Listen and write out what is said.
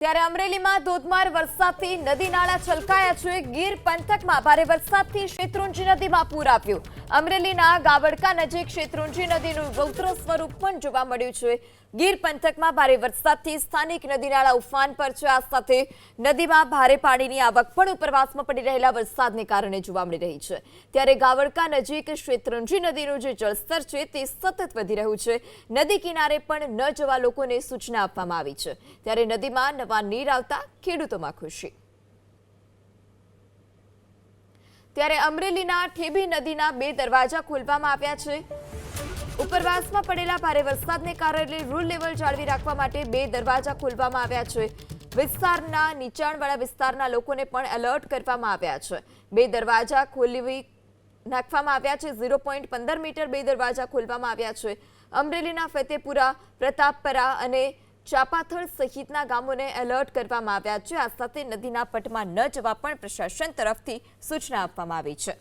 ત્યારે અમરેલીમાં ધોધમાર વરસાદથી નદી નાળા છલકાયા છે। ગીર પંથકમાં ભારે વરસાદથી શેત્રુંજી નદીમાં પૂર આવ્યું। અમરેલીના ગાવડકા નજીક શેત્રુંજી નદીનું રૌદ્ર સ્વરૂપ પણ જોવા મળ્યું છે। ગીર પંથકમાં ભારે વરસાદથી સ્થાનિક નદી નાળા ઉફાન પર છે। આ સાથે નદીમાં ભારે પાણીની આવક પણ ઉપરવાસમાં પડી રહેલા વરસાદને કારણે જોવા મળી રહી છે। ત્યારે ગાવડકા નજીક શેત્રુંજી નદીનું જે જળસ્તર છે તે સતત વધી રહ્યું છે। નદી કિનારે પણ ન જવા લોકોને સૂચના આપવામાં આવી છે। ત્યારે નદીમાં નીર આવતા ખેડૂતોમાં ખુશી। ત્યારે અમરેલીના ઠેબી નદીના 2 દરવાજા ખોલવામાં આવ્યા છે। ઉપરવાસમાં પડેલા ભારે વરસાદને કારણે રૂલ લેવલ જાળવી રાખવા માટે 2 દરવાજા ખોલવામાં આવ્યા છે। વિસ્તારના નીચાણવાળા વિસ્તારના લોકોને પણ એલર્ટ કરવામાં આવ્યા છે। 2 દરવાજા ખોલી નાખવામાં આવ્યા છે। 0.15 મીટર 2 દરવાજા ખોલવામાં આવ્યા છે। અમરેલીના ફતેપુરા, પ્રતાપપરા અને ચાપાથળ સહિતના ગામોને એલર્ટ કરવામાં આવ્યા છે। આ સાથે નદીના પટમાં ન જવા પણ પ્રશાસન તરફથી સૂચના આપવામાં આવી છે।